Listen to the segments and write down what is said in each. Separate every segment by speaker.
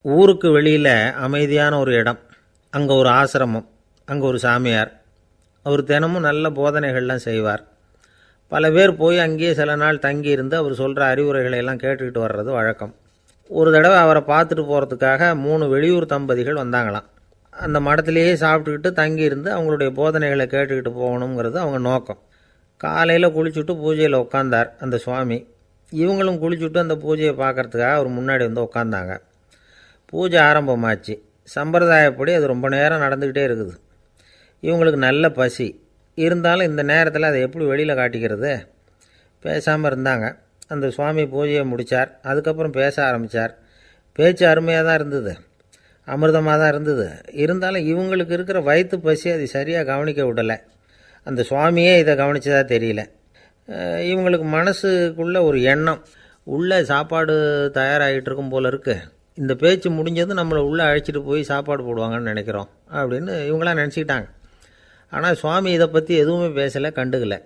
Speaker 1: ஊருக்கு வெளியில் அமைதியான ஒரு இடம், அங்கே ஒரு ஆசிரமம், அங்கே ஒரு சாமியார். அவர் தினமும் நல்ல போதனைகள்லாம் செய்வார். பல பேர் போய் அங்கேயே சில நாள் தங்கி இருந்து அவர் சொல்கிற அறிவுரைகளை எல்லாம் கேட்டுக்கிட்டு வர்றது வழக்கம். ஒரு தடவை அவரை பார்த்துட்டு போகிறதுக்காக 3 வெளியூர் தம்பதிகள் வந்தாங்களாம். அந்த மடத்திலேயே சாப்பிட்டுக்கிட்டு தங்கி இருந்து அவங்களுடைய போதனைகளை கேட்டுக்கிட்டு போகணுங்கிறது அவங்க நோக்கம். காலையில் குளிச்சுட்டு பூஜையில் உட்காந்தார் அந்த சுவாமி. இவங்களும் குளிச்சுட்டு அந்த பூஜையை பார்க்குறதுக்காக அவர் முன்னாடி வந்து உட்காந்தாங்க. பூஜை ஆரம்பமாச்சு. சம்பிரதாயப்படி அது ரொம்ப நேரம் நடந்துக்கிட்டே இருக்குது. இவங்களுக்கு நல்ல பசி இருந்தாலும் இந்த நேரத்தில் அதை எப்படி வெளியில் காட்டிக்கிறது? பேசாமல் இருந்தாங்க. அந்த சுவாமி பூஜையை முடித்தார். அதுக்கப்புறம் பேச ஆரம்பித்தார். பேச்சு அருமையாக தான் இருந்தது, அமிர்தமாக தான் இருந்தது. இருந்தாலும் இவங்களுக்கு இருக்கிற வயிற்று பசி அது சரியாக கவனிக்க விடலை. அந்த சுவாமியே இதை கவனித்ததா தெரியல. இவங்களுக்கு மனசுக்குள்ளே ஒரு எண்ணம், உள்ளே சாப்பாடு தயாராகிட்டு இருக்கும் போல இருக்குது, இந்த பேச்சு முடிஞ்சது நம்மளை உள்ளே அழைச்சிட்டு போய் சாப்பாடு போடுவாங்கன்னு நினைக்கிறோம் அப்படின்னு இவங்களாம் நினச்சிக்கிட்டாங்க. ஆனால் சுவாமி இதை பற்றி எதுவுமே பேசலை, கண்டுக்கலை.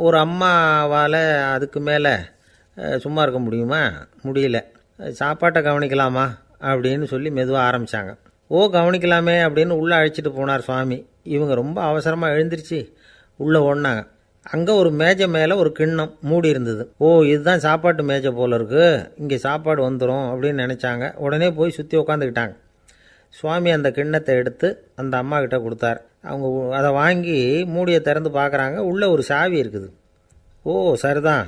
Speaker 1: ஒரு அம்மாவால் அதுக்கு மேலே சும்மா இருக்க முடியுமா? முடியல. சாப்பாட்டை கவனிக்கலாமா அப்படின்னு சொல்லி மெதுவாக ஆரம்பித்தாங்க. கவனிக்கலாமே அப்படின்னு உள்ளே அழைச்சிட்டு போனார் சுவாமி. இவங்க ரொம்ப அவசரமாக எழுந்திரிச்சு உள்ளே ஓடினாங்க. அங்கே ஒரு மேஜை மேலே ஒரு கிண்ணம் மூடி இருந்தது. இதுதான் சாப்பாட்டு மேஜை போல இருக்குது, இங்கே சாப்பாடு வந்துடும் அப்படின்னு நினச்சாங்க. உடனே போய் சுற்றி உக்காந்துக்கிட்டாங்க. சுவாமி அந்த கிண்ணத்தை எடுத்து அந்த அம்மா கிட்ட கொடுத்தார். அவங்க அதை வாங்கி மூடியை திறந்து பார்க்குறாங்க. உள்ளே ஒரு சாவி இருக்குது. சரிதான்,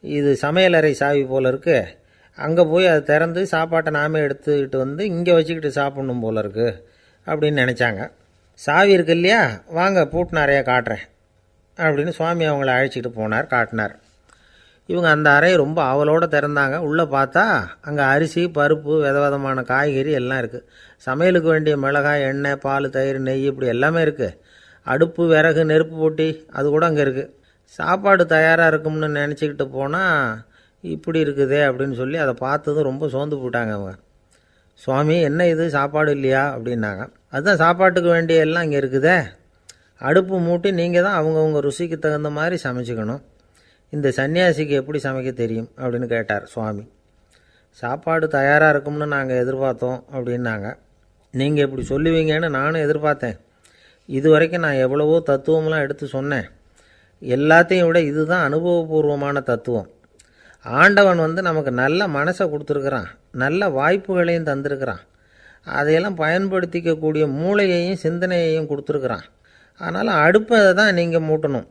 Speaker 1: இது சமையலறை சாவி போல இருக்கு, அங்கே போய் அதை திறந்து சாப்பாட்டை நாமே எடுத்துக்கிட்டு வந்து இங்கே வச்சுக்கிட்டு சாப்பிட்ணும் போல இருக்குது அப்படின்னு நினச்சாங்க. சாவி இருக்கு இல்லையா, வாங்க பூட்டு நிறையா காட்டுறேன் அப்படின்னு சுவாமி அவங்கள அழைச்சிட்டு போனார், காட்டினார். இவங்க அந்த அறையை ரொம்ப ஆவலோடு திறந்தாங்க. உள்ளே பார்த்தா அங்கே அரிசி, பருப்பு, விதவிதமான காய்கறி எல்லாம் இருக்குது. சமையலுக்கு வேண்டிய மிளகாய், எண்ணெய், பால், தயிர், நெய் இப்படி எல்லாமே இருக்குது. அடுப்பு, விறகு, நெருப்பு போட்டி அது கூட அங்கே இருக்குது. சாப்பாடு தயாராக இருக்கும்னு நினச்சிக்கிட்டு போனால் இப்படி இருக்குதே அப்படின்னு சொல்லி அதை பார்த்ததும் ரொம்ப சோர்ந்து போட்டாங்க அவங்க. சுவாமி, என்ன இது சாப்பாடு இல்லையா அப்படின்னாங்க. அதுதான் சாப்பாட்டுக்கு வேண்டிய எல்லாம் இங்கே இருக்குதே, அடுப்பு மூட்டி நீங்கள் தான் அவங்கவுங்க ருசிக்கு தகுந்த மாதிரி சமைச்சிக்கணும். இந்த சன்னியாசிக்கு எப்படி சமைக்க தெரியும் அப்படின்னு கேட்டார் சுவாமி. சாப்பாடு தயாராக இருக்கும்னு நாங்கள் எதிர்பார்த்தோம் அப்படின்னாங்க. நீங்கள் இப்படி சொல்லுவீங்கன்னு நானும் எதிர்பார்த்தேன். இது வரைக்கும் நான் எவ்வளவோ தத்துவம்லாம் எடுத்து சொன்னேன். எல்லாத்தையும் விட இதுதான் அனுபவபூர்வமான தத்துவம். ஆண்டவன் நமக்கு நல்ல மனசை கொடுத்துருக்குறான், நல்ல வாய்ப்புகளையும் தந்திருக்கிறான், அதையெல்லாம் பயன்படுத்திக்கக்கூடிய மூளையையும் சிந்தனையையும் கொடுத்துருக்குறான். அதனால் அடுப்பை தான் நீங்கள் மூட்டணும்,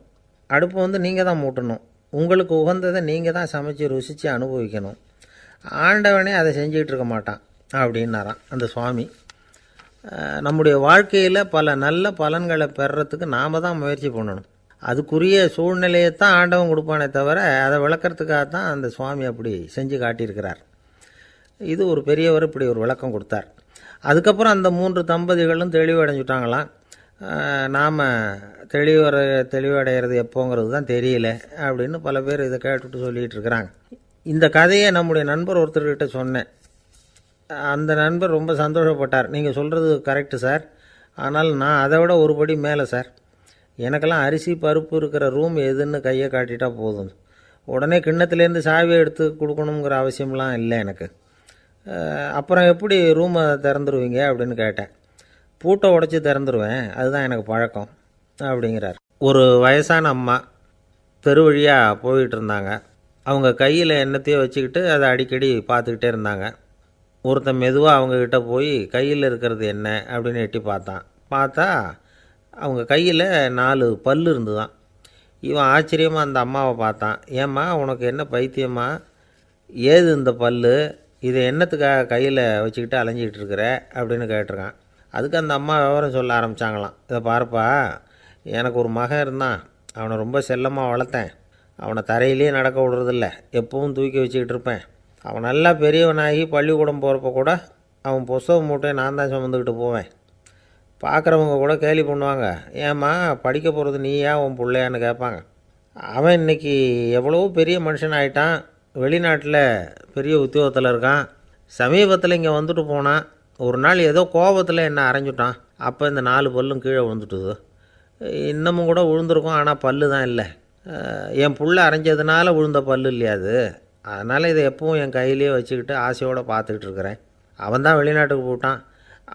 Speaker 1: அடுப்பை நீங்கள் தான் மூட்டணும், உங்களுக்கு உகந்ததை நீங்கள் தான் சமைச்சு ருசித்து அனுபவிக்கணும். ஆண்டவனே அதை செஞ்சிகிட்டு இருக்க மாட்டான் அப்படின்னாராம் அந்த சுவாமி. நம்முடைய வாழ்க்கையில் பல நல்ல பலன்களை பெறறதுக்கு நாம் தான் முயற்சி பண்ணணும். அதுக்குரிய சூழ்நிலையை தான் ஆண்டவன் கொடுப்பானே தவிர அதை விளக்கிறதுக்காக தான் அந்த சுவாமி அப்படி செஞ்சு காட்டியிருக்கிறார். இது ஒரு பெரியவர் இப்படி ஒரு விளக்கம் கொடுத்தார். அதுக்கப்புறம் அந்த 3 தம்பதிகளும் தெளிவடைஞ்சுட்டாங்களாம். நாம் தெளிவடைகிறது எப்போங்கிறது தான் தெரியல அப்படின்னு பல பேர் இதை கேட்டுட்டு சொல்லிகிட்டு இருக்கிறாங்க. இந்த கதையை நம்முடைய நண்பர் ஒருத்தர்கிட்ட சொன்னேன். அந்த நண்பர் ரொம்ப சந்தோஷப்பட்டார். நீங்கள் சொல்கிறது கரெக்டு சார், ஆனால் நான் அதை விட ஒரு படி மேலே சார். எனக்கெல்லாம் அரிசி, பருப்பு இருக்கிற ரூம் எதுன்னு கையை காட்டிட்டா போதும், உடனே கிண்ணத்துலேருந்து சாவியை எடுத்து கொடுக்கணுங்கிற அவசியம்லாம் இல்லை எனக்கு. அப்புறம் எப்படி ரூமை திறந்துருவீங்க அப்படின்னு கேட்டேன். பூட்டை உடச்சி திறந்துருவேன், அதுதான் எனக்கு பழக்கம் அப்படிங்கிறார். ஒரு வயசான அம்மா தெரு வழியாக போயிட்டு இருந்தாங்க. அவங்க கையில் எண்ணத்தையோ வச்சுக்கிட்டு அதை அடிக்கடி பார்த்துக்கிட்டே இருந்தாங்க. ஒருத்தன் மெதுவாக அவங்கக்கிட்ட போய் கையில் இருக்கிறது என்ன அப்படின்னு எட்டி பார்த்தா அவங்க கையில் 4 பல் இருந்துதான். இவன் ஆச்சரியமாக அந்த அம்மாவை பார்த்தான். ஏம்மா, உனக்கு என்ன பைத்தியமா, ஏது இந்த பல், இதை என்னத்துக்காக கையில் வச்சுக்கிட்டு அலைஞ்சிக்கிட்டு இருக்கிற அப்படின்னு கேட்டிருக்கான். அதுக்கு அந்த அம்மா விவரம் சொல்ல ஆரம்பித்தாங்களாம். இதை பாருப்பா, எனக்கு ஒரு மகன் இருந்தான், அவனை ரொம்ப செல்லமாக வளர்த்தேன். அவனை தரையிலேயே நடக்க விடுறதில்ல, எப்பவும் தூக்கி வச்சுக்கிட்டு இருப்பேன். அவன் நல்லா பெரியவனாகி பள்ளிக்கூடம் போகிறப்ப கூட அவன் புஸ்தக மூட்டையை நான் தான் சுமந்துக்கிட்டு போவேன். பார்க்குறவங்க கூட கேலி பண்ணுவாங்க, ஏம்மா படிக்க போகிறது நீயா உன் பிள்ளையான்னு கேட்பாங்க. அவன் இன்றைக்கி எவ்வளவோ பெரிய மனுஷன் ஆகிட்டான், வெளிநாட்டில் பெரிய உத்தியோகத்தில் இருக்கான். சமீபத்தில் இங்கே வந்துட்டு போனான். ஒரு நாள் ஏதோ கோபத்தில் என்னை அரைஞ்சுட்டான். அப்போ இந்த 4 பல்லும் கீழே விழுந்துட்டுது. இன்னமும் கூட விழுந்திருக்கும், ஆனால் பல்லு தான் இல்லை. என் புள்ள அரைஞ்சதுனால விழுந்த பல்லு இல்லையா அது, அதனால் இதை எப்பவும் என் கையிலேயே வச்சுக்கிட்டு ஆசையோடு பார்த்துக்கிட்டு இருக்கிறேன். அவன் தான் வெளிநாட்டுக்கு போட்டான்,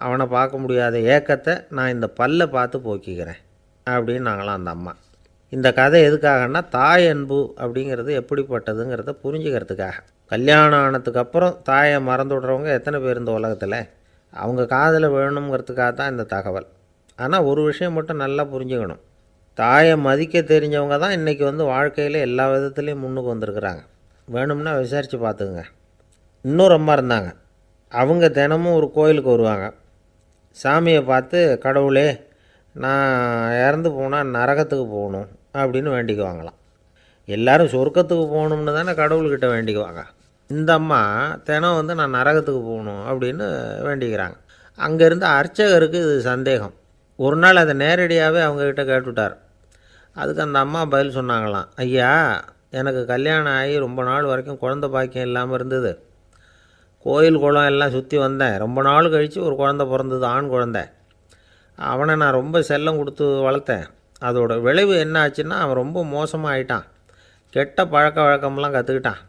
Speaker 1: அவனை பார்க்க முடியாத ஏக்கத்தை நான் இந்த பல்லை பார்த்து போக்கிக்கிறேன் அப்படின்னு நாங்களாம் அந்த அம்மா. இந்த கதை எதுக்காகன்னா, தாய் அன்பு அப்படிங்கிறது எப்படிப்பட்டதுங்கிறத புரிஞ்சுக்கிறதுக்காக. கல்யாணம் ஆனதுக்கப்புறம் தாயை மறந்து விட்றவங்க எத்தனை பேர் இந்த உலகத்தில்? அவங்க காதில் வேணுங்கிறதுக்காக தான் இந்த தகவல். ஆனால் ஒரு விஷயம் மட்டும் நல்லா புரிஞ்சுக்கணும், தாயை மதிக்க தெரிஞ்சவங்க தான் இன்றைக்கி வாழ்க்கையில் எல்லா விதத்துலேயும் முன்னுக்கு வந்திருக்கிறாங்க. வேணும்னா விசாரித்து பார்த்துக்குங்க. இன்னொரு அம்மா இருந்தாங்க, அவங்க தினமும் ஒரு கோயிலுக்கு வருவாங்க. சாமியை பார்த்து, கடவுளே நான் இறந்து போனால் நரகத்துக்கு போகணும் அப்படின்னு வேண்டிக்குவாங்களாம். எல்லோரும் சொர்க்கத்துக்கு போகணும்னு தானே கடவுள்கிட்ட வேண்டிக்குவாங்க. இந்த அம்மா தினம் நான் நரகத்துக்கு போகணும் அப்படின்னு வேண்டிக்கிறாங்க. அங்கே இருந்த அர்ச்சகருக்கு இது சந்தேகம். ஒரு நாள் அதை நேரடியாகவே அவங்கக்கிட்ட கேட்டுவிட்டார். அதுக்கு அந்த அம்மா பதில் சொன்னாங்களாம், ஐயா, எனக்கு கல்யாணம் ஆகி ரொம்ப நாள் வரைக்கும் குழந்தை பாக்கியம் இல்லாமல் இருந்தது. கோயில் குளம் எல்லாம் சுற்றி வந்தேன். ரொம்ப நாள் கழித்து ஒரு குழந்தை பிறந்தது, ஆண் குழந்தை. அவனை நான் ரொம்ப செல்லம் கொடுத்து வளர்த்தேன். அதோட விளைவு என்ன ஆச்சுன்னா, அவன் ரொம்ப மோசமாக ஆகிட்டான். கெட்ட பழக்க வழக்கம்லாம் கற்றுக்கிட்டான்.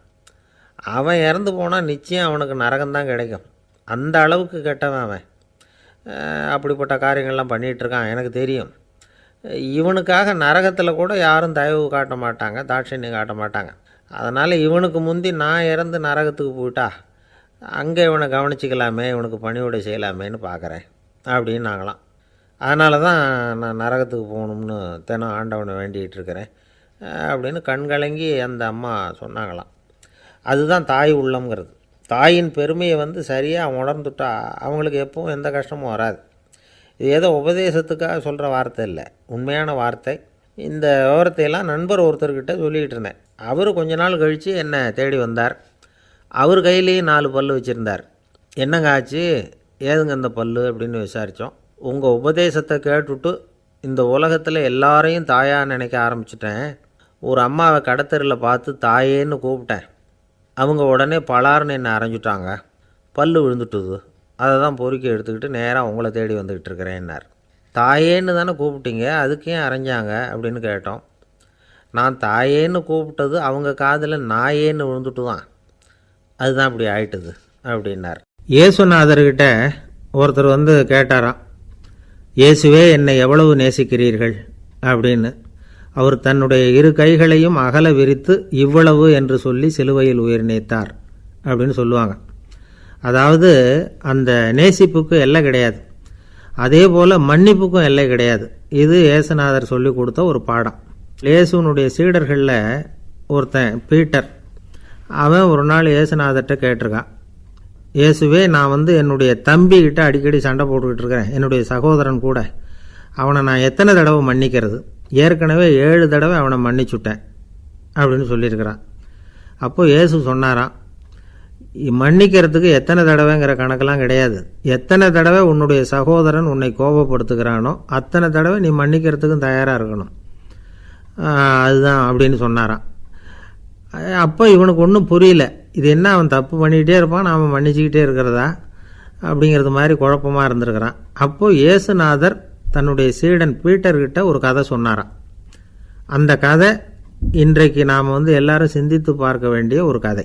Speaker 1: அவன் இறந்து போனால் நிச்சயம் அவனுக்கு நரகம்தான் கிடைக்கும். அந்த அளவுக்கு கெட்டவன் அவன். அப்படிப்பட்ட காரியங்கள்லாம் பண்ணிகிட்ருக்கான், எனக்கு தெரியும். இவனுக்காக நரகத்தில் கூட யாரும் தயவு காட்ட மாட்டாங்க, தாட்சண்யம் காட்ட மாட்டாங்க. அதனால் இவனுக்கு முந்தி நான் இறந்து நரகத்துக்கு போயிட்டா அங்கே இவனை கவனிச்சிக்கலாமே, இவனுக்கு பணிவிடை செய்யலாமேன்னு பார்க்குறேன் அப்படின்னு நாங்களாம். அதனால தான் நான் நரகத்துக்கு போகணும்னு தினம் ஆண்டவனை வேண்டிகிட்டு இருக்கிறேன் அப்படின்னு கண்கலங்கி அந்த அம்மா சொன்னாங்களாம். அதுதான் தாய் உள்ளம்ங்கிறது. தாயின் பெருமையை சரியாக உணர்ந்துட்டா அவங்களுக்கு எப்பவும் எந்த கஷ்டமும் வராது. இது ஏதோ உபதேசத்துக்காக சொல்கிற வார்த்தை இல்லை, உண்மையான வார்த்தை. இந்த விவரத்தையெல்லாம் நண்பர் ஒருத்தர்கிட்ட சொல்லிக்கிட்டு இருந்தேன். அவர் கொஞ்ச நாள் கழித்து என்னை தேடி வந்தார். அவர் கையிலேயும் 4 பல் வச்சுருந்தார். என்னங்க ஆச்சு, ஏதுங்க இந்த பல் அப்படின்னு விசாரித்தோம். உங்கள் உபதேசத்தை கேட்டுவிட்டு இந்த உலகத்தில் எல்லாரையும் தாயாக நினைக்க ஆரம்பிச்சிட்டேன். ஒரு அம்மாவை கடத்தரில் பார்த்து தாயேன்னு கூப்பிட்டேன். அவங்க உடனே பலார்னு என்னை அரைஞ்சிட்டாங்க. பல் விழுந்துட்டுது. அதை தான் பொறுக்கி எடுத்துக்கிட்டு நேராக உங்களை தேடி வந்துக்கிட்டு இருக்கிறேன்னார். தாயேன்னு தானே கூப்பிட்டீங்க, அதுக்கு ஏன் அரைஞ்சாங்க அப்படின்னு கேட்டோம். நான் தாயேன்னு கூப்பிட்டது அவங்க காதில் நாயேன்னு விழுந்துட்டு தான், அதுதான் இப்படி ஆயிட்டுது அப்படின்னார். இயேசுநாதர்கிட்ட ஒருத்தர் கேட்டாராம், இயேசுவே என்னை எவ்வளவு நேசிக்கிறீர்கள் அப்படின்னு. அவர் தன்னுடைய 2 கைகளையும் அகல விரித்து இவ்வளவு என்று சொல்லி சிலுவையில் உயிர் நீத்தார் அப்படின்னு சொல்லுவாங்க. அதாவது அந்த நேசிப்புக்கு எல்லை கிடையாது, அதே போல் மன்னிப்புக்கும் எல்லை கிடையாது. இது இயேசுநாதர் சொல்லி கொடுத்த ஒரு பாடம். இயேசுனுடைய சீடர்களில் ஒருத்தன் பீட்டர், அவன் ஒரு நாள் இயேசுநாதர்கிட்ட கேட்டிருக்கான், இயேசுவே நான் என்னுடைய தம்பிக்கிட்ட அடிக்கடி சண்டை போட்டுக்கிட்டு இருக்கிறேன், என்னுடைய சகோதரன் கூட. அவனை நான் எத்தனை தடவை மன்னிக்கிறது? ஏற்கனவே 7 தடவை அவனை மன்னிச்சுட்டேன் அப்படின்னு சொல்லியிருக்கிறான். அப்போது இயேசு சொன்னாராம், மன்னிக்கிறதுக்கு எத்தனை தடவைங்கிற கணக்கெல்லாம் கிடையாது. எத்தனை தடவை உன்னுடைய சகோதரன் உன்னை கோபப்படுத்துகிறானோ அத்தனை தடவை நீ மன்னிக்கிறதுக்கும் தயாராக இருக்கணும், அதுதான் அப்படின்னு சொன்னாராம். அப்போ இவனுக்கு ஒன்றும் புரியல, இது என்ன அவன் தப்பு பண்ணிக்கிட்டே இருப்பான், நாம் மன்னிச்சுக்கிட்டே இருக்கிறதா அப்படிங்கிறது மாதிரி குழப்பமாக இருந்திருக்கிறான். அப்போது இயேசுநாதர் தன்னுடைய சீடன் பீட்டர்கிட்ட ஒரு கதை சொன்னாராம். அந்த கதை இன்றைக்கு நாம் எல்லாரும் சிந்தித்து பார்க்க வேண்டிய ஒரு கதை.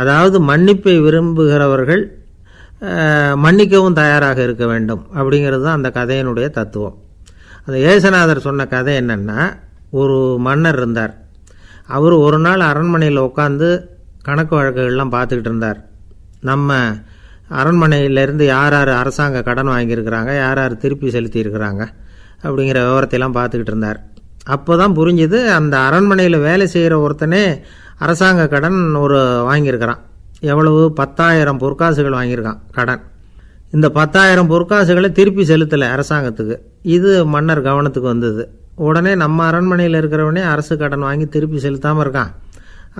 Speaker 1: அதாவது மன்னிப்பை விரும்புகிறவர்கள் மன்னிக்கவும் தயாராக இருக்க வேண்டும் அப்படிங்கிறது தான் அந்த கதையினுடைய தத்துவம். அந்த இயேசுநாதர் சொன்ன கதை என்னென்னா, ஒரு மன்னர் இருந்தார். அவர் ஒரு நாள் அரண்மனையில் உட்காந்து கணக்கு வழக்குகள்லாம் பார்த்துக்கிட்டு இருந்தார். நம்ம அரண்மனையிலேருந்து யார் யார் அரசாங்க கடன் வாங்கியிருக்கிறாங்க, யார் யார் திருப்பி செலுத்தியிருக்கிறாங்க அப்படிங்கிற விவரத்தையெல்லாம் பார்த்துக்கிட்டு இருந்தார். அப்போ தான் புரிஞ்சுது, அந்த அரண்மனையில் வேலை செய்கிற ஒருத்தனே அரசாங்க கடன் வாங்கியிருக்கிறான். எவ்வளவு? 10,000 பொற்காசுகள் வாங்கியிருக்கான் கடன். இந்த 10,000 பொற்காசுகளை திருப்பி செலுத்தலை அரசாங்கத்துக்கு. இது மன்னர் கவனத்துக்கு வந்தது. உடனே நம்ம அரண்மனையில் இருக்கிறவனே அரசு கடன் வாங்கி திருப்பி செலுத்தாமல் இருக்கான்,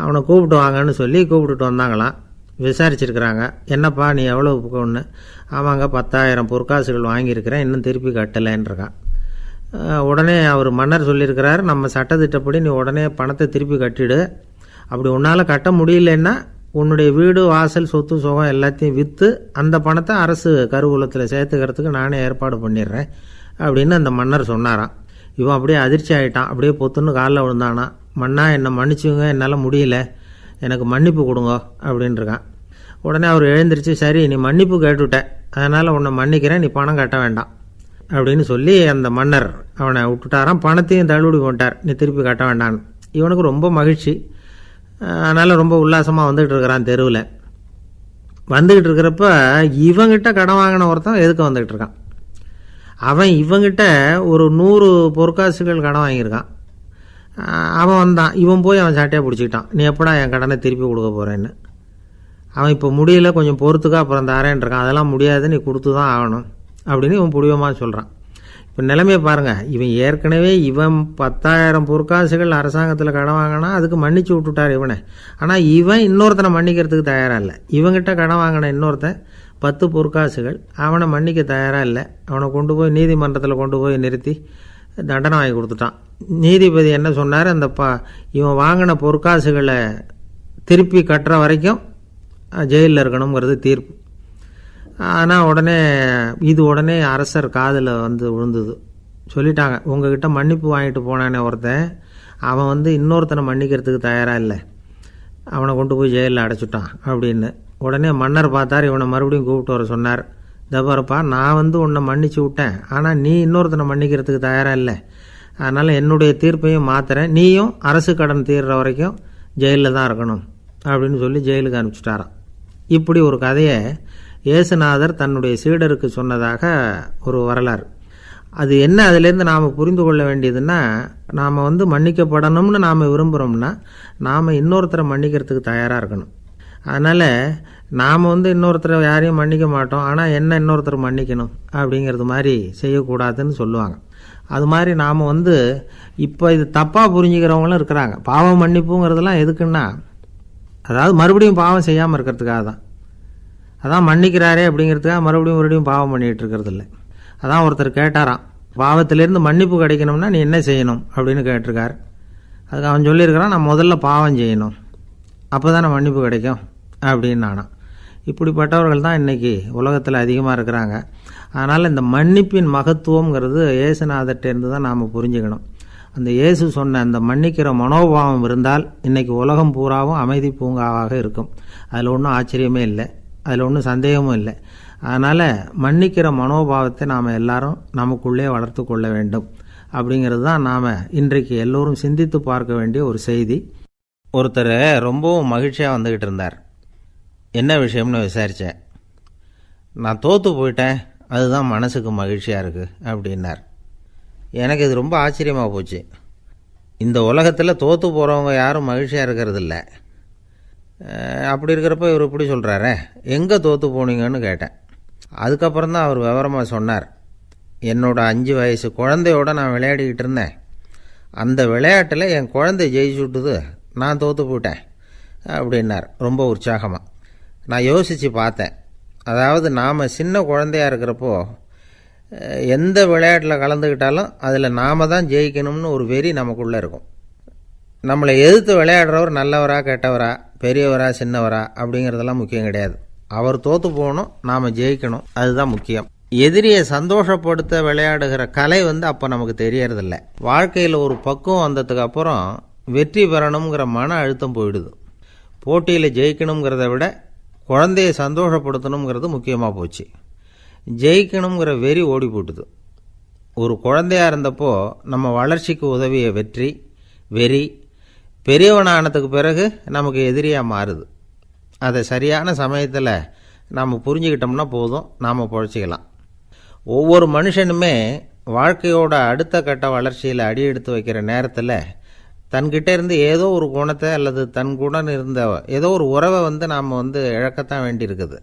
Speaker 1: அவனை கூப்பிட்டு வாங்கன்னு சொல்லி கூப்பிட்டுட்டு வந்தாங்களாம். விசாரிச்சிருக்கிறாங்க, என்னப்பா நீ எவ்வளோ ஒன்று? ஆமாங்க 10,000 பொற்காசுகள் வாங்கியிருக்கிறேன், இன்னும் திருப்பி கட்டலைன்றிருக்கான். உடனே அவர் மன்னர் சொல்லியிருக்கிறார், நம்ம சட்டத்திட்டப்படி நீ உடனே பணத்தை திருப்பி கட்டிடு. அப்படி உன்னால் கட்ட முடியலன்னா உன்னுடைய வீடு வாசல் சொத்து சுகம் எல்லாத்தையும் விற்று அந்த பணத்தை அரசு கருவூலத்தில் சேர்த்துக்கிறதுக்கு நானே ஏற்பாடு பண்ணிடுறேன் அப்படின்னு அந்த மன்னர் சொன்னாராம். இவன் அப்படியே அதிர்ச்சி ஆகிட்டான், அப்படியே பொத்துன்னு காலில் விழுந்தானா. மன்னா என்னை மன்னிச்சுங்க, என்னால் முடியல, எனக்கு மன்னிப்பு கொடுங்க அப்படின்ட்டுருக்கான். உடனே அவர் எழுந்திரிச்சு, சரி நீ மன்னிப்பு கேட்டுவிட்ட, அதனால் உன்னை மன்னிக்கிறேன், நீ பணம் கட்ட வேண்டாம் அப்படின்னு சொல்லி அந்த மன்னர் அவனை விட்டுட்டாராம். பணத்தையும் தள்ளுபடி போட்டார், நீ திருப்பி கட்ட வேண்டான்னு. இவனுக்கு ரொம்ப மகிழ்ச்சி. அதனால் ரொம்ப உல்லாசமாக வந்துக்கிட்டு இருக்கிறான். தெருவில் வந்துக்கிட்டு இருக்கிறப்ப இவங்கிட்ட கடன் வாங்கின ஒருத்தன் எதுக்கு வந்துக்கிட்டு இருக்கான். அவன் இவங்கிட்ட ஒரு 100 பொற்காசுகள் கடன் வாங்கியிருக்கான். அவன் வந்தான், இவன் போய் அவன் சாட்டையாக பிடிச்சிக்கிட்டான், நீ எப்படா என் கடனை திருப்பி கொடுக்க போகிறேன்னு. அவன் இப்போ முடியல, கொஞ்சம் பொறுத்துக்கா, அப்புறம் தாரேன் இருக்கான். அதெல்லாம் முடியாது, நீ கொடுத்து தான் ஆகணும் அப்படின்னு இவன் புடிவமாக சொல்கிறான். இப்போ நிலைமையை பாருங்கள், இவன் ஏற்கனவே 10,000 பொற்காசுகள் அரசாங்கத்தில் கடன் வாங்கினா அதுக்கு மன்னிச்சு விட்டுட்டார் இவனை. ஆனால் இவன் இன்னொருத்தனை மன்னிக்கிறதுக்கு தயாராக இல்லை. இவங்கிட்ட கடன் வாங்கின இன்னொருத்தன் 10 பொற்காசுகள், அவனை மன்னிக்க தயாராக இல்லை. அவனை கொண்டு போய் நீதிமன்றத்தில் கொண்டு போய் நிறுத்தி தண்டனை வாங்கி கொடுத்துட்டான். நீதிபதி என்ன சொன்னார், அந்த இவன் வாங்கின பொற்காசுகளை திருப்பி கட்டுற வரைக்கும் ஜெயிலில் இருக்கணுங்கிறது தீர்ப்பு. ஆனால் உடனே அரசர் காதில் வந்து விழுந்தது. சொல்லிட்டாங்க, உங்ககிட்ட மன்னிப்பு வாங்கிட்டு போனானே ஒருத்தன், அவன் இன்னொருத்தனை மன்னிக்கிறதுக்கு தயாராக இல்லை, அவனை கொண்டு போய் ஜெயிலில் அடைச்சிட்டான் அப்படின்னு. உடனே மன்னர் பார்த்தார், இவனை மறுபடியும் கூப்பிட்டு வர சொன்னார். தபாரப்பா, நான் உன்னை மன்னிச்சு விட்டேன், ஆனால் நீ இன்னொருத்தனை மன்னிக்கிறதுக்கு தயாராக இல்லை, அதனால் என்னுடைய தீர்ப்பையும் மாற்றுறேன், நீயும் அரசு கடன் தீர்ற வரைக்கும் ஜெயிலில் தான் இருக்கணும் அப்படின்னு சொல்லி ஜெயிலுக்கு அனுப்பிச்சிட்டாராம். இப்படி ஒரு கதையை இயேசுநாதர் தன்னுடைய சீடருக்கு சொன்னதாக ஒரு வரலாறு. அது என்ன, அதிலேருந்து நாம் புரிந்து கொள்ள வேண்டியதுன்னா, நாம் மன்னிக்கப்படணும்னு நாம் விரும்புகிறோம்னா நாம் இன்னொருத்தரை மன்னிக்கிறதுக்கு தயாராக இருக்கணும். அதனால் நாம் இன்னொருத்தரை யாரையும் மன்னிக்க மாட்டோம், ஆனால் என்ன இன்னொருத்தர் மன்னிக்கணும் அப்படிங்கிறது மாதிரி செய்யக்கூடாதுன்னு சொல்லுவாங்க. அது மாதிரி நாம் இப்போ இது தப்பாக புரிஞ்சுக்கிறவங்களும் இருக்கிறாங்க. பாவம் மன்னிப்புங்கிறதுலாம் எதுக்குன்னா, அதாவது மறுபடியும் பாவம் செய்யாமல் இருக்கிறதுக்காக தான். அதான் மன்னிக்கிறாரே அப்படிங்கிறதுக்காக மறுபடியும் பாவம் பண்ணிகிட்டு இருக்கிறது இல்லை. அதான் ஒருத்தர் கேட்டாராம், பாவத்திலேருந்து மன்னிப்பு கிடைக்கணும்னா நீ என்ன செய்யணும் அப்படின்னு கேட்டிருக்கார். அதுக்கு அவன் சொல்லியிருக்கிறான், நான் முதல்ல பாவம் செய்யணும், அப்போ தானே மன்னிப்பு கிடைக்கும் அப்படின்னு நானாம். இப்படிப்பட்டவர்கள் தான் இன்றைக்கி உலகத்தில் அதிகமாக இருக்கிறாங்க. அதனால் இந்த மன்னிப்பின் மகத்துவங்கிறது இயேசுநாதர்கிட்டேருந்து தான் நாம் புரிஞ்சுக்கணும். அந்த இயேசு சொன்ன அந்த மன்னிக்கிற மனோபாவம் இருந்தால் இன்றைக்கி உலகம் பூராவும் அமைதி பூங்காவாக இருக்கும். அதில் ஒன்றும் ஆச்சரியமே இல்லை, அதில் ஒன்றும் சந்தேகமும் இல்லை. அதனால் மன்னிக்கிற மனோபாவத்தை நாம் எல்லாரும் நமக்குள்ளே வளர்த்து கொள்ள வேண்டும் அப்படிங்கிறது தான் நாம் இன்றைக்கு எல்லோரும் சிந்தித்து பார்க்க வேண்டிய ஒரு செய்தி. ஒருத்தர் ரொம்பவும் மகிழ்ச்சியாக வந்துக்கிட்டு இருந்தார். என்ன விஷயம்னு விசாரித்தேன். நான் தோற்று போயிட்டேன், அதுதான் மனசுக்கு மகிழ்ச்சியாக இருக்குது அப்படின்னார். எனக்கு இது ரொம்ப ஆச்சரியமாக போச்சு. இந்த உலகத்தில் தோற்று போகிறவங்க யாரும் மகிழ்ச்சியாக இருக்கிறதில்ல. அப்படி இருக்கிறப்ப இவர் இப்படி சொல்கிறாரே, எங்கே தோற்று போனீங்கன்னு கேட்டேன். அதுக்கப்புறம் தான் அவர் விவரமாக சொன்னார். என்னோட 5 வயசு குழந்தையோடு நான் விளையாடிக்கிட்டு இருந்தேன். அந்த விளையாட்டில் என் குழந்தை ஜெயிச்சு விட்டுது, நான் தோற்று போயிட்டேன் அப்படின்னார் ரொம்ப உற்சாகமாக. நான் யோசித்து பார்த்தேன். அதாவது நாம் சின்ன குழந்தையாக இருக்கிறப்போ எந்த விளையாட்டில் கலந்துக்கிட்டாலும் அதில் நாம் தான் ஜெயிக்கணும்னு ஒரு வெறி நமக்குள்ளே இருக்கும். நம்மளை எதிர்த்து விளையாடுறவர் நல்லவரா கெட்டவரா, பெரியவரா சின்னவரா அப்படிங்கிறதெல்லாம் முக்கியம் கிடையாது. அவர் தோற்று போகணும், நாம் ஜெயிக்கணும், அதுதான் முக்கியம். எதிரியை சந்தோஷப்படுத்த விளையாடுகிற கலை அப்போ நமக்கு தெரியறதில்ல. வாழ்க்கையில் ஒரு பக்குவம் வந்ததுக்கு அப்புறம் வெற்றி பெறணுங்கிற மன அழுத்தம் போயிடுது. போட்டியில் ஜெயிக்கணுங்கிறத விட குழந்தையை சந்தோஷப்படுத்தணுங்கிறது முக்கியமாக போச்சு. ஜெயிக்கணுங்கிற வெறி ஓடி போட்டுது. ஒரு குழந்தையாக இருந்தப்போ நம்ம வளர்ச்சிக்கு உதவிய வெறி பெரியவனானதுக்கு பிறகு நமக்கு எதிரியாக மாறுது. அதை சரியான சமயத்தில் நாம் புரிஞ்சுக்கிட்டோம்னா போதும், நாம் பொழைச்சிக்கலாம். ஒவ்வொரு மனுஷனுமே வாழ்க்கையோட அடுத்த கட்ட வளர்ச்சியில் அடி எடுத்து வைக்கிற நேரத்தில் தன்கிட்ட இருந்து ஏதோ ஒரு குணத்தை அல்லது தன் குணம் இருந்த ஏதோ ஒரு உறவை நாம் இழக்கத்தான் வேண்டியிருக்குது.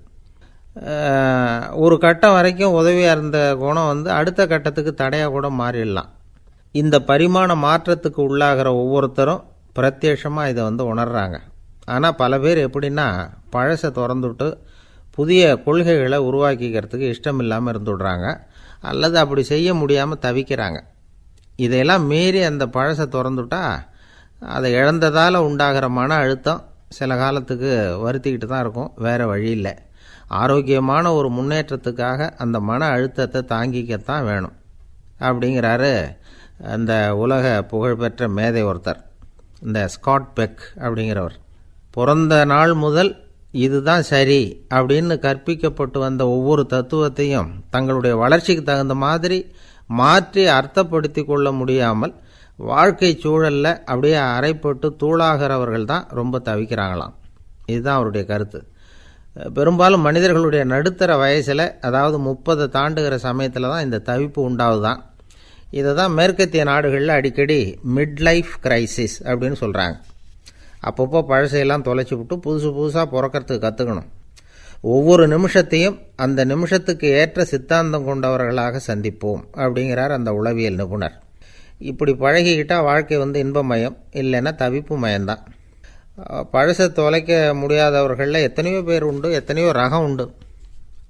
Speaker 1: ஒரு கட்டம் வரைக்கும் உதவியாக இருந்த குணம் அடுத்த கட்டத்துக்கு தடையாக கூட மாறிடலாம். இந்த பரிமாண மாற்றத்துக்கு உள்ளாகிற ஒவ்வொருத்தரும் பிரத்யட்சமாக இதை உணர்றாங்க. ஆனால் பல பேர் எப்படின்னா, பழசை திறந்துவிட்டு புதிய கொள்கைகளை உருவாக்கிக்கிறதுக்கு இஷ்டம் இல்லாமல் இருந்துடுறாங்க, அல்லது அப்படி செய்ய முடியாமல் தவிக்கிறாங்க. இதையெல்லாம் மீறி அந்த பழசை திறந்துட்டா அதை இழந்ததால் உண்டாகிற மன அழுத்தம் சில காலத்துக்கு வருத்திக்கிட்டு தான் இருக்கும், வேறு வழி இல்லை. ஆரோக்கியமான ஒரு முன்னேற்றத்துக்காக அந்த மன அழுத்தத்தை தாங்கிக்கத்தான் வேணும் அப்படிங்கிறாரு அந்த உலக புகழ்பெற்ற மேதை ஒருத்தர், இந்த ஸ்காட் பெக் அப்படிங்கிறவர். பிறந்த நாள் முதல் இதுதான் சரி அப்படின்னு கற்பிக்கப்பட்டு வந்த ஒவ்வொரு தத்துவத்தையும் தங்களுடைய வளர்ச்சிக்கு தகுந்த மாதிரி மாற்றி அர்த்தப்படுத்தி கொள்ள முடியாமல் வாழ்க்கை சூழலில் அப்படியே அரைப்பட்டு தூளாகிறவர்கள் தான் ரொம்ப தவிக்கிறாங்களாம். இதுதான் அவருடைய கருத்து. பெரும்பாலும் மனிதர்களுடைய நடுத்தர வயசில், அதாவது 30 தாண்டுகிற சமயத்தில் தான் இந்த தவிப்பு உண்டாகுதான். இதை தான் மேற்கத்திய நாடுகளில் அடிக்கடி மிட் லைஃப் கிரைசிஸ் அப்படின்னு சொல்கிறாங்க. அப்பப்போ பழசையெல்லாம் தொலைச்சி விட்டு புதுசாக பிறக்கிறதுக்கு கற்றுக்கணும். ஒவ்வொரு நிமிஷத்தையும் அந்த நிமிஷத்துக்கு ஏற்ற சித்தாந்தம் கொண்டவர்களாக சந்திப்போம் அப்படிங்கிறார் அந்த உளவியல் நிபுணர். இப்படி பழகிக்கிட்டால் வாழ்க்கை இன்பமயம், இல்லைன்னா தவிப்பு மயம்தான். பழசை தொலைக்க முடியாதவர்களில் எத்தனையோ பேர் உண்டு, எத்தனையோ ரகம் உண்டு.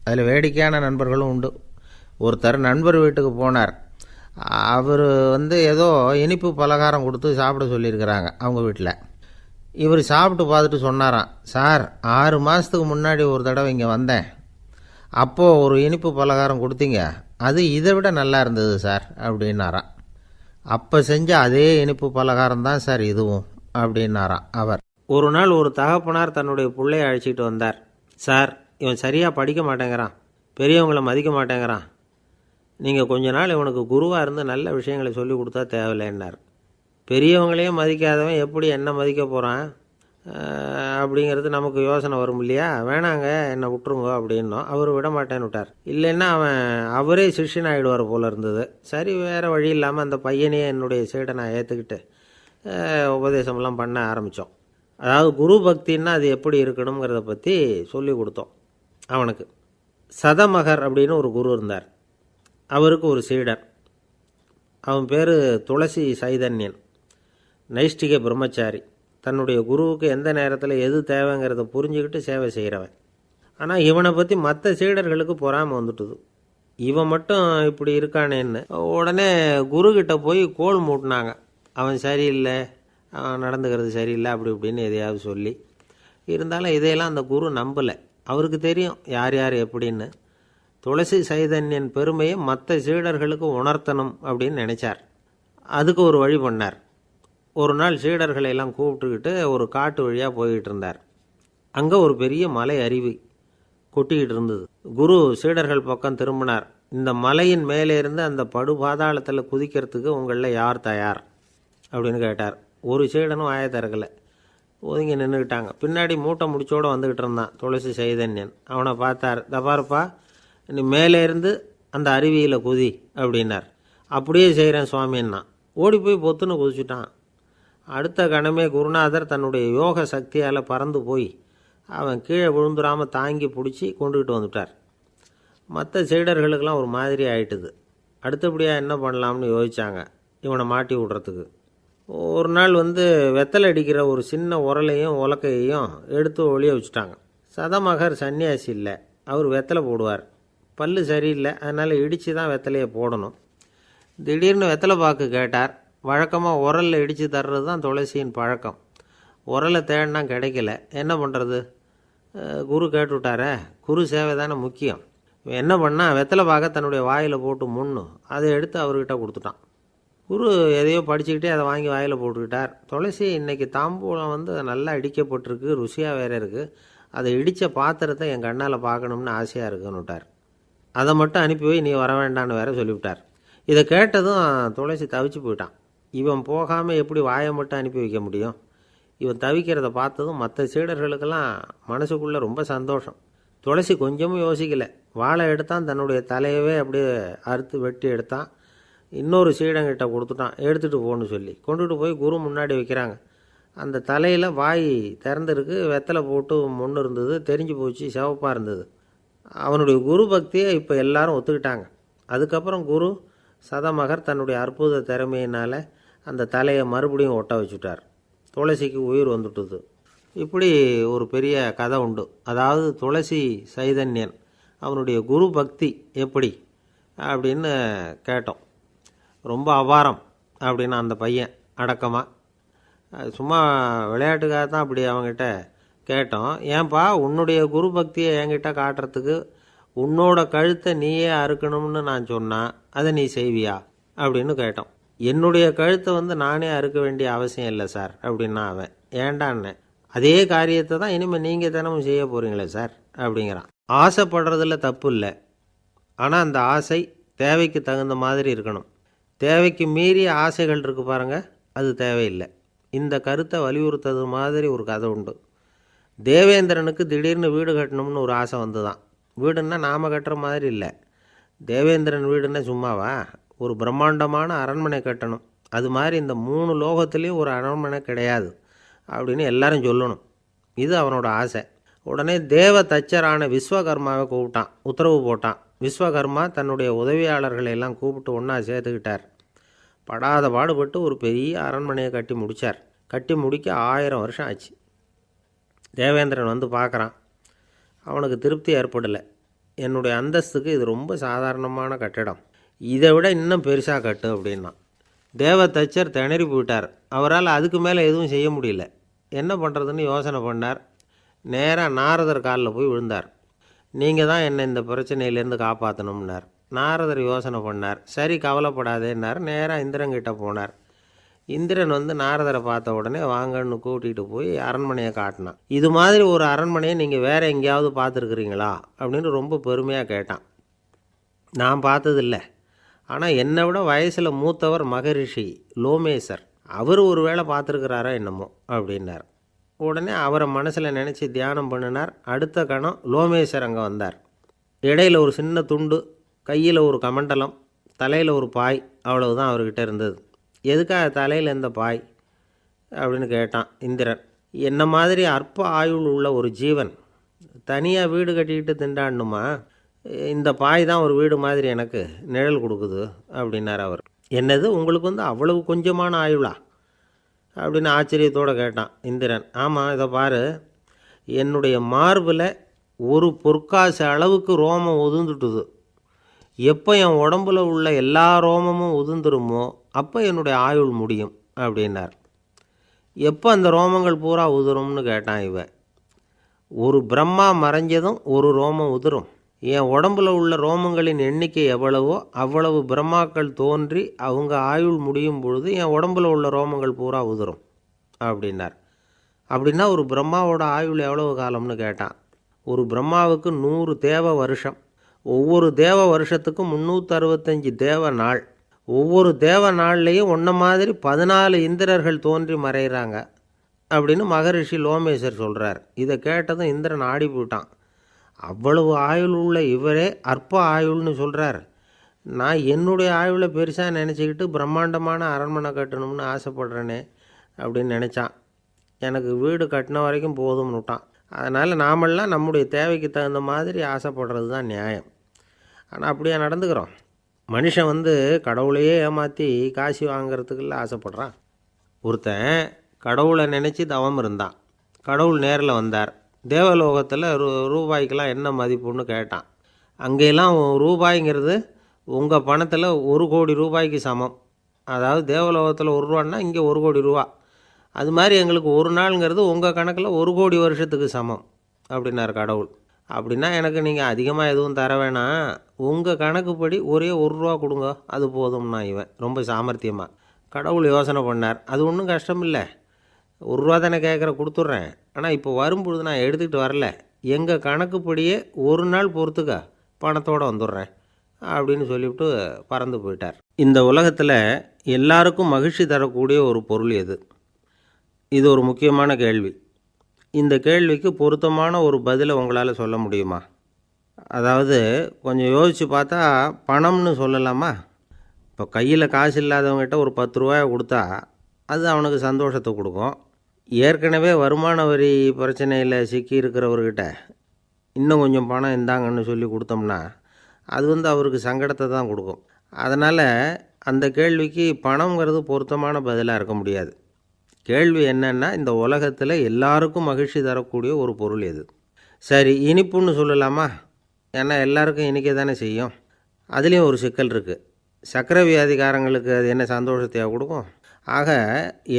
Speaker 1: அதில் வேடிக்கையான நண்பர்களும் உண்டு. ஒருத்தர் நண்பர் வீட்டுக்கு போனார். அவர் ஏதோ இனிப்பு பலகாரம் கொடுத்து சாப்பிட சொல்லியிருக்கிறாங்க அவங்க வீட்டில். இவர் சாப்பிட்டு பார்த்துட்டு சொன்னாராம், சார் 6 மாதத்துக்கு முன்னாடி ஒரு தடவை இங்கே வந்தேன், அப்போது ஒரு இனிப்பு பலகாரம் கொடுத்தீங்க, அது இதை விட நல்லா இருந்தது சார் அப்படின்னாராம். அப்போ செஞ்ச அதே இனிப்பு பலகாரம் தான் சார் இதுவும் அப்படின்னாராம் அவர். ஒரு நாள் ஒரு தகப்பனார் தன்னுடைய பிள்ளையை அழைச்சிட்டு வந்தார். சார், இவன் சரியாக படிக்க மாட்டேங்கிறான், பெரியவங்களை மதிக்க மாட்டேங்கிறான், நீங்கள் கொஞ்ச நாள் இவனுக்கு குருவாக இருந்து நல்ல விஷயங்களை சொல்லி கொடுத்தா தேவையில்லைன்னார். பெரியவங்களையும் மதிக்காதவன் எப்படி என்ன மதிக்க போகிறான் அப்படிங்கிறது நமக்கு யோசனை வரும் இல்லையா? வேணாங்க, என்னை விட்டுருங்க அப்படின்னோம். அவர் விட மாட்டேன்னு விட்டார். இல்லைன்னா அவரே சிஷ்யன் ஆகிடுவார் போல இருந்தது. சரி, வேறு வழி இல்லாமல் அந்த பையனையே என்னுடைய சீடை நான் ஏற்றுக்கிட்டு உபதேசமெல்லாம் பண்ண ஆரம்பித்தோம். அதாவது குரு பக்தின்னா அது எப்படி இருக்கணுங்கிறத பற்றி சொல்லி கொடுத்தோம் அவனுக்கு. சதமகர் அப்படின்னு ஒரு குரு இருந்தார். அவருக்கு ஒரு சீடர். அவன் பேர் துளசி சைதன்யன், நைஷ்டிக பிரம்மச்சாரி. தன்னுடைய குருவுக்கு எந்த நேரத்தில் எது தேவைங்கிறத புரிஞ்சுக்கிட்டு சேவை செய்கிறவன். ஆனால் இவனை பற்றி மற்ற சீடர்களுக்கு பொறாமல் வந்துட்டுது. இவன் மட்டும் இப்படி இருக்கானேன்னு உடனே குருக்கிட்ட போய் கோல் மூட்டினாங்க. அவன் சரியில்லை, அவன் நடந்துக்கிறது சரியில்லை, அப்படி இப்படின்னு எதையாவது சொல்லி. இருந்தாலும் இதையெல்லாம் அந்த குரு நம்பலை. அவருக்கு தெரியும் யார் யார் எப்படின்னு. துளசி சைதன்யன் பெருமையை மற்ற சீடர்களுக்கு உணர்த்தணும் அப்படின்னு நினைச்சார். அதுக்கு ஒரு வழி பண்ணார். ஒரு நாள் சீடர்களை எல்லாம் கூப்பிட்டுக்கிட்டு ஒரு காட்டு வழியாக போய்கிட்டு இருந்தார். அங்கே ஒரு பெரிய மலை அருவி கொட்டிக்கிட்டு இருந்தது. குரு சீடர்கள் பக்கம் திரும்பினார். இந்த மலையின் மேலே இருந்து அந்த படுபாதாளத்தில் குதிக்கிறதுக்கு உங்களில் யார் தயார் அப்படின்னு கேட்டார். ஒரு சீடனும் ஆய திறக்கலை, ஒதுங்கி நின்றுக்கிட்டாங்க. பின்னாடி மூட்டை முடிச்சோடு வந்துக்கிட்டு இருந்தான் துளசி சைதன்யன். அவனை பார்த்தார். தபாருப்பா, நீ மேலே இருந்து அந்த அருவியில் குதி அப்படின்னார். அப்படியே செய்கிறேன் சுவாமின்னா ஓடி போய் பொத்துன்னு குதிச்சுட்டான். அடுத்த கணமே குருநாதர் தன்னுடைய யோக சக்தியால் பறந்து போய் அவன் கீழே விழுந்துடாமல் தாங்கி பிடிச்சி கொண்டுக்கிட்டு வந்துட்டார். மற்ற சீடர்களுக்கெல்லாம் ஒரு மாதிரி ஆயிட்டுது. அடுத்தபடியாக என்ன பண்ணலாம்னு யோசித்தாங்க இவனை மாட்டி விடுறதுக்கு. ஒரு நாள் வெத்தலை அடிக்கிற ஒரு சின்ன உரலையும் உலக்கையையும் எடுத்து ஒளிய வச்சுட்டாங்க. சதமகர் சன்னியாசி இல்லை, அவர் வெத்தலை போடுவார். பல்லு சரியில்லை, அதனால் இடித்து தான் வெத்தலையை போடணும். திடீர்னு வெத்தலை பாக்கு கேட்டார். வழக்கமாக உரலில் இடித்து தர்றது தான் துளசியின் பழக்கம். உரலை தேடினா கிடைக்கல, என்ன பண்ணுறது? குரு கேட்டுவிட்டாரே, குரு சேவை தானே முக்கியம். என்ன பண்ணால் வெத்தலை பாக்க தன்னுடைய வாயில் போட்டு முன்னும் அதை எடுத்து அவர்கிட்ட கொடுத்துட்டான். குரு எதையோ படிச்சுக்கிட்டே அதை வாங்கி வாயில் போட்டுக்கிட்டார். துளசி இன்றைக்கி தாம்பூலம் நல்லா இடிக்கப்பட்டிருக்கு, ருசியாக வேறு இருக்குது, அதை இடித்த பாத்திரத்தை என் கண்ணால் பார்க்கணும்னு ஆசையாக இருக்குன்னு விட்டார். அதை மட்டும் அனுப்பி போய் நீ வர வேண்டான்னு வேற சொல்லிவிட்டார். இதை கேட்டதும் துளசி தவிச்சு போயிட்டான். இவன் போகாமல் எப்படி வாயை மட்டும் அனுப்பி வைக்க முடியும்? இவன் தவிக்கிறத பார்த்ததும் மற்ற சீடர்களுக்கெல்லாம் மனசுக்குள்ளே ரொம்ப சந்தோஷம். துளசி கொஞ்சமும் யோசிக்கலை. வாழை எடுத்தான், தன்னுடைய தலையவே அப்படியே அறுத்து வெட்டி எடுத்தான். இன்னொரு சீடங்கிட்ட கொடுத்துட்டான், எடுத்துகிட்டு போன்னு சொல்லி. கொண்டுட்டு போய் குரு முன்னாடி வைக்கிறாங்க. அந்த தலையில் வாய் திறந்துருக்கு, வெத்தலை போட்டு முன்னு இருந்தது, தெரிஞ்சு போச்சு, சிவப்பாக இருந்தது. அவனுடைய குரு பக்தியை இப்போ எல்லாரும் ஒத்துக்கிட்டாங்க. அதுக்கப்புறம் குரு சதமகர் தன்னுடைய அற்புத திறமையினால் அந்த தலையை மறுபடியும் ஒட்ட வச்சுட்டார். துளசிக்கு உயிர் வந்துட்டுது. இப்படி ஒரு பெரிய கதை உண்டு. அதாவது துளசி சைதன்யன் அவனுடைய குரு பக்தி எப்படி அப்படின்னு கேட்டோம். ரொம்ப அபாரம் அப்படின்னு அந்த பையன் அடக்கமாக, சும்மா விளையாட்டுக்காக தான் அப்படி அவங்ககிட்ட கேட்டோம். ஏன்பா உன்னுடைய குரு பக்தியை என்கிட்ட காட்டுறதுக்கு உன்னோட கழுத்தை நீயே அறுக்கணும்னு நான் சொன்னால் அதை நீ செய்வியா அப்படின்னு கேட்டோம். என்னுடைய கழுத்தை நானே அறுக்க வேண்டிய அவசியம் இல்லை சார் அப்படின்னா அவன். ஏண்டான்னு, அதே காரியத்தை தான் இனிமேல் நீங்கள் தினமும் செய்ய போகிறீங்களே சார் அப்படிங்கிறான். ஆசைப்படுறதில் தப்பு இல்லை, ஆனால் அந்த ஆசை தேவைக்கு தகுந்த மாதிரி இருக்கணும். தேவைக்கு மீறிய ஆசைகள் இருக்குது பாருங்கள், அது தேவையில்லை. இந்த கருத்தை வலியுறுத்தது மாதிரி ஒரு கதை உண்டு. தேவேந்திரனுக்கு திடீர்னு வீடு கட்டணும்னு ஒரு ஆசை வந்து தான். வீடுன்னா நாம் கட்டுற மாதிரி இல்லை. தேவேந்திரன் வீடுன்னா சும்மாவா, ஒரு பிரம்மாண்டமான அரண்மனை கட்டணும். அது மாதிரி இந்த 3 லோகத்துலேயும் ஒரு அரண்மனை கிடையாது அப்படின்னு எல்லாரும் சொல்லணும். இது அவனோட ஆசை. உடனே தேவ தச்சரான விஸ்வகர்மாவை கூப்பிட்டான், உத்தரவு போட்டான். விஸ்வகர்மா தன்னுடைய உதவியாளர்களை எல்லாம் கூப்பிட்டு ஒன்றா சேர்த்துக்கிட்டார். படாத பாடுபட்டு ஒரு பெரிய அரண்மனையை கட்டி முடித்தார். கட்டி முடிக்க 1000 வருஷம் ஆச்சு. தேவேந்திரன் வந்து பார்க்குறான். அவனுக்கு திருப்தி ஏற்படலை. என்னுடைய அந்தஸ்துக்கு இது ரொம்ப சாதாரணமான கட்டிடம், இதை விட இன்னும் பெருசாக கட்டு அப்படின்னா. தேவ தச்சர் திணறி போயிட்டார். அவரால் அதுக்கு மேலே எதுவும் செய்ய முடியல. என்ன பண்ணுறதுன்னு யோசனை பண்ணார். நேராக நாரதர் காலில் போய் விழுந்தார். நீங்கள் தான் என்னை இந்த பிரச்சனையிலேருந்து காப்பாற்றணும்னார். நாரதர் யோசனை பண்ணார். சரி கவலைப்படாதேன்னார். நேராக இந்திரன்கிட்ட போனார். இந்திரன் வந்து நாரதரை பார்த்த உடனே வாங்கன்னு கூட்டிகிட்டு போய் அரண்மனையை காட்டினான். இது மாதிரி ஒரு அரண்மனையை நீங்கள் வேறு எங்கேயாவது பார்த்துருக்குறீங்களா அப்படின்னு ரொம்ப பெருமையாக கேட்டான். நான் பார்த்ததில்லை, ஆனால் என்னை விட வயசில் மூத்தவர் மகரிஷி லோமேசர், அவர் ஒரு வேளை பார்த்துருக்கிறாரா என்னமோ அப்படின்னார். உடனே அவரை மனசில் நினச்சி தியானம் பண்ணினார். அடுத்த கணம் லோமேசர் அங்கே வந்தார். இடையில் ஒரு சின்ன துண்டு, கையில் ஒரு கமண்டலம், தலையில் ஒரு பாய், அவ்வளவுதான் அவர்கிட்ட இருந்தது. எதுக்காக தலையில் எந்த பாய் அப்படின்னு கேட்டான் இந்திரன். என்ன மாதிரி அற்ப ஆயுள் உள்ள ஒரு ஜீவன் தனியாக வீடு கட்டிக்கிட்டு திண்டாடணுமா? இந்த பாய் தான் ஒரு வீடு மாதிரி எனக்கு நிழல் கொடுக்குது அப்படின்னார் அவர். என்னது, உங்களுக்கு வந்து அவ்வளவு கொஞ்சமான ஆயுளா அப்படின்னு ஆச்சரியத்தோடு கேட்டான் இந்திரன். ஆமாம், இதை பாரு, என்னுடைய மார்பில் ஒரு பொற்காசு அளவுக்கு ரோமம் உதிர்ந்துட்டுது. எப்போ என் உடம்புல உள்ள எல்லா ரோமமும் உதிர்ந்துருமோ அப்போ என்னுடைய ஆயுள் முடியும் அப்படின்னார். எப்போ அந்த ரோமங்கள் பூரா உதிரும்னு கேட்டான் இவன். ஒரு பிரம்மா மறைஞ்சதும் ஒரு ரோமம் உதிரும். என் உடம்புல உள்ள ரோமங்களின் எண்ணிக்கை எவ்வளவோ அவ்வளவு பிரம்மாக்கள் தோன்றி அவங்க ஆயுள் முடியும் பொழுது என் உடம்புல உள்ள ரோமங்கள் பூரா உதிரும் அப்படின்னார். அப்படின்னா ஒரு பிரம்மாவோட ஆயுள் எவ்வளவு காலம்னு கேட்டான். ஒரு பிரம்மாவுக்கு 100 தேவ வருஷம். ஒவ்வொரு தேவ வருஷத்துக்கும் 365 தேவ நாள். ஒவ்வொரு தேவ நாள்லேயும் ஒன்றை மாதிரி 14 இந்திரர்கள் தோன்றி மறைகிறாங்க அப்படின்னு மகரிஷி லோமேசர் சொல்கிறார். இதை கேட்டதும் இந்திரன் ஆடி போயிட்டான். அவ்வளவு ஆயுள் உள்ள இவரே அற்ப ஆயுள்னு சொல்கிறார். நான் என்னுடைய ஆயுளை பெருசாக நினச்சிக்கிட்டு பிரம்மாண்டமான அரண்மனை கட்டணும்னு ஆசைப்படுறேனே அப்படின்னு நினச்சான். எனக்கு வீடு கட்டின வரைக்கும் போதும்னு விட்டான். அதனால் நாமெல்லாம் நம்முடைய தேவைக்கு தகுந்த மாதிரி ஆசைப்படுறது தான் நியாயம். ஆனால் அப்படியே நடந்துக்கிறோம். மனுஷன் வந்து கடவுளையே ஏமாற்றி காசு வாங்கிறதுக்குள்ள ஆசைப்படுறான். ஒருத்தன் கடவுளை நினச்சி தவம் இருந்தான். கடவுள் நேரில் வந்தார். தேவலோகத்தில் ரூபாய்க்கெல்லாம் என்ன மதிப்புன்னு கேட்டான். அங்கெல்லாம் ரூபாய்ங்கிறது உங்கள் பணத்தில் 1 கோடி ரூபாய்க்கு சமம். அதாவது தேவலோகத்தில் 1 ரூபான்னா இங்கே 1 கோடி ரூபா. அது மாதிரி எங்களுக்கு ஒரு நாளுங்கிறது உங்கள் கணக்கில் 1 கோடி வருஷத்துக்கு சமம் அப்படின்னார் கடவுள். அப்படின்னா எனக்கு நீங்கள் அதிகமாக எதுவும் தர வேணாம், உங்கள் கணக்குப்படி ஒரே 1 ரூபா கொடுங்க, அது போதும்னா இவன் ரொம்ப சாமர்த்தியமாக. கடவுள் யோசனை பண்ணார். அது ஒன்றும் கஷ்டம் இல்லை, 1 ரூபா தானே கேட்குற, கொடுத்துட்றேன். ஆனால் இப்போ வரும்பொழுது நான் எடுத்துக்கிட்டு வரல, எங்கள் கணக்குப்படியே 1 நாள் பொறுத்துக்க பணத்தோடு வந்துடுறேன் அப்படின்னு சொல்லிவிட்டு பறந்து போயிட்டார். இந்த உலகத்தில் எல்லாருக்கும் மகிழ்ச்சி தரக்கூடிய ஒரு பொருள் எது? இது ஒரு முக்கியமான கேள்வி. இந்த கேள்விக்கு பொருத்தமான ஒரு பதிலை உங்களால் சொல்ல முடியுமா? அதாவது கொஞ்சம் யோசித்து பார்த்தா பணம்னு சொல்லலாமா? இப்போ கையில் காசு இல்லாதவங்ககிட்ட ஒரு 10 ரூபாயை கொடுத்தா அது அவனுக்கு சந்தோஷத்தை கொடுக்கும். ஏற்கனவே வருமான வரி பிரச்சனையில் சிக்கி இருக்கிறவர்கிட்ட இன்னும் கொஞ்சம் பணம் இந்தாங்கன்னு சொல்லி கொடுத்தோம்னா அது அவருக்கு சங்கடத்தை தான் கொடுக்கும். அதனால் அந்த கேள்விக்கு பணங்கிறது பொருத்தமான பதிலாக இருக்க முடியாது. கேள்வி என்னென்னா, இந்த உலகத்தில் எல்லாருக்கும் மகிழ்ச்சி தரக்கூடிய ஒரு பொருள் எது? சரி, இனிப்புன்னு சொல்லலாமா? ஏன்னா எல்லாருக்கும் இனிக்க தானே செய்யும். அதுலேயும் ஒரு சிக்கல் இருக்குது. சர்க்கரை வியாதிக்காரங்களுக்கு அது என்ன சந்தோஷத்தையாக கொடுக்கும்? ஆக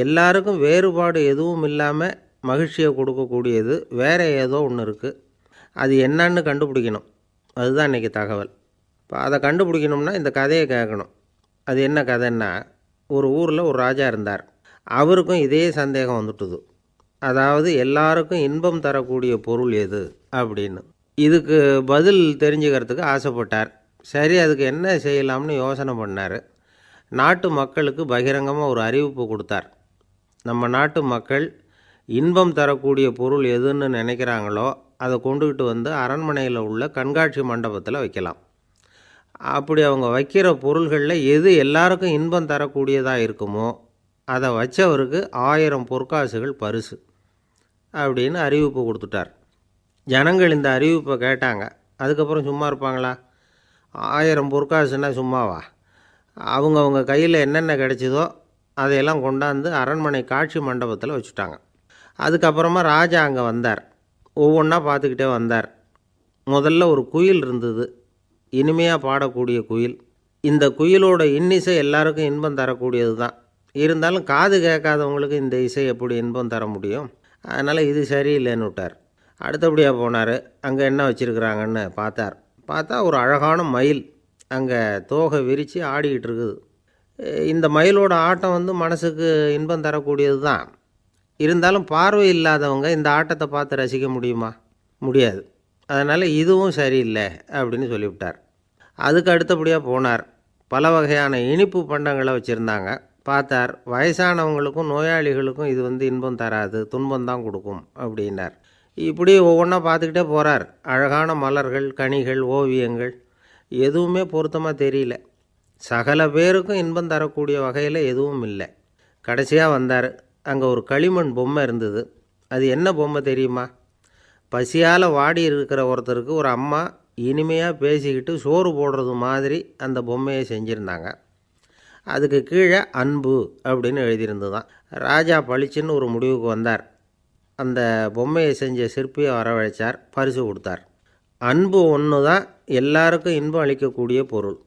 Speaker 1: எல்லாருக்கும் வேறுபாடு எதுவும் இல்லாமல் மகிழ்ச்சியை கொடுக்கக்கூடியது வேறு ஏதோ ஒன்று இருக்குது. அது என்னன்னு கண்டுபிடிக்கணும். அதுதான் இன்றைக்கி தகவல். இப்போ அதை கண்டுபிடிக்கணும்னா இந்த கதையை கேட்கணும். அது என்ன கதைன்னா, ஒரு ஊரில் ஒரு ராஜா இருந்தார். அவருக்கும் இதே சந்தேகம் வந்துட்டுது. அதாவது எல்லாருக்கும் இன்பம் தரக்கூடிய பொருள் எது அப்படின்னு. இதுக்கு பதில் தெரிஞ்சுக்கிறதுக்கு ஆசைப்பட்டார். சரி, அதுக்கு என்ன செய்யலாம்னு யோசனை பண்ணார். நாட்டு மக்களுக்கு பகிரங்கமாக ஒரு அறிவிப்பு கொடுத்தார். நம்ம நாட்டு மக்கள் இன்பம் தரக்கூடிய பொருள் எதுன்னு நினைக்கிறாங்களோ அதை கொண்டுக்கிட்டு வந்து அரண்மனையில் உள்ள கண்காட்சி மண்டபத்தில் வைக்கலாம். அப்படி அவங்க வைக்கிற பொருள்களில் எது எல்லாருக்கும் இன்பம் தரக்கூடியதாக இருக்குமோ அதை வச்சவருக்கு 1000 பொற்காசுகள் பரிசு அப்படின்னு அறிவிப்பு கொடுத்துட்டார். ஜனங்கள் இந்த அறிவிப்பை கேட்டாங்க. அதுக்கப்புறம் சும்மா இருப்பாங்களா? 1000 பொற்காசுன்னா சும்மாவா? அவங்க கையில் என்னென்ன கிடைச்சதோ அதையெல்லாம் கொண்டாந்து அரண்மனை காட்சி மண்டபத்தில் வச்சுட்டாங்க. அதுக்கப்புறமா ராஜா அங்கே வந்தார். ஒவ்வொன்றா பார்த்துக்கிட்டே வந்தார். முதல்ல ஒரு குயில் இருந்தது, இனிமையாக பாடக்கூடிய குயில். இந்த குயிலோட இன்னிசை எல்லாருக்கும் இன்பம் தரக்கூடியது தான். இருந்தாலும் காது கேட்காதவங்களுக்கு இந்த இசை எப்படி இன்பம் தர முடியும்? அதனால் இது சரியில்லைன்னு விட்டார். அடுத்தபடியாக போனார். அங்கே என்ன வச்சுருக்குறாங்கன்னு பார்த்தா ஒரு அழகான மயில் அங்கே தோகை விரித்து ஆடிக்கிட்டு இருக்குது. இந்த மயிலோட ஆட்டம் மனசுக்கு இன்பம் தரக்கூடியது தான். இருந்தாலும் பார்வை இல்லாதவங்க இந்த ஆட்டத்தை பார்த்து ரசிக்க முடியுமா? முடியாது. அதனால் இதுவும் சரியில்லை அப்படின்னு சொல்லிவிட்டார். அதுக்கு அடுத்தபடியாக போனார். பல வகையான இனிப்பு பண்டங்களை வச்சுருந்தாங்க. பார்த்தார், வயசானவங்களுக்கும் நோயாளிகளுக்கும் இது இன்பம் தராது, துன்பம்தான் கொடுக்கும் அப்படின்னார். இப்படி ஒவ்வொன்றா பார்த்துக்கிட்டே போகிறார். அழகான மலர்கள், கனிகள், ஓவியங்கள் எதுவுமே பொருத்தமாக தெரியல. சகல பேருக்கும் இன்பம் தரக்கூடிய வகையில் எதுவும் இல்லை. கடைசியாக வந்தார். அங்கே ஒரு களிமண் பொம்மை இருந்தது. அது என்ன பொம்மை தெரியுமா? பசியால் வாடி இருக்கிற ஒருத்தருக்கு ஒரு அம்மா இனிமையாக பேசிக்கிட்டு சோறு போடுறது மாதிரி அந்த பொம்மையை செஞ்சுருந்தாங்க. அதுக்கு கீழே அன்பு அப்படின்னு எழுதியிருந்துதான். ராஜா பளிச்சுன்னு ஒரு முடிவுக்கு வந்தார். அந்த பொம்மையை செஞ்ச சிற்பியை வரவழைச்சார், பரிசு கொடுத்தார். அன்பு ஒன்று தான் எல்லாருக்கும் இன்பம் அளிக்கக்கூடிய பொருள்.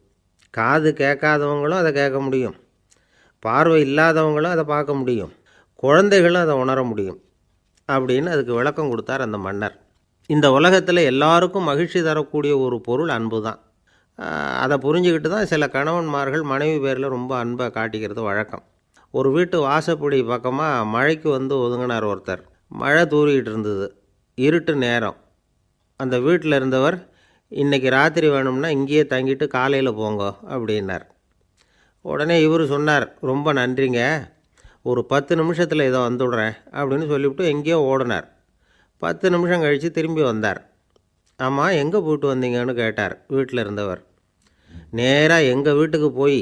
Speaker 1: காது கேட்காதவங்களும் அதை கேட்க முடியும், பார்வை இல்லாதவங்களும் அதை பார்க்க முடியும், குழந்தைகளும் அதை உணர முடியும் அப்படின்னு அதுக்கு விளக்கம் கொடுத்தார் அந்த மன்னர். இந்த உலகத்தில் எல்லாருக்கும் மகிழ்ச்சி தரக்கூடிய ஒரு பொருள் அன்பு தான். அதை புரிஞ்சுக்கிட்டு தான் சில கணவன்மார்கள் மனைவி பேரில் ரொம்ப அன்பை காட்டிக்கிறது வழக்கம். ஒரு வீட்டு வாசப்படி பக்கமாக மழைக்கு ஒதுங்கினார் ஒருத்தர். மழை தூரிக்கிட்டு இருந்தது, இருட்டு நேரம். அந்த வீட்டில் இருந்தவர், இன்றைக்கி ராத்திரி வேணும்னா இங்கேயே தங்கிட்டு காலையில் போங்க அப்படின்னார். உடனே இவர் சொன்னார், ரொம்ப நன்றிங்க, ஒரு 10 நிமிஷத்தில் இதை வந்துவிடுறேன் அப்படின்னு சொல்லிவிட்டு எங்கேயோ ஓடினார். 10 நிமிஷம் கழித்து திரும்பி வந்தார். ஆமாம், எங்கே போயிட்டு வந்தீங்கன்னு கேட்டார் வீட்டில் இருந்தவர். நேராக எங்கள் வீட்டுக்கு போய்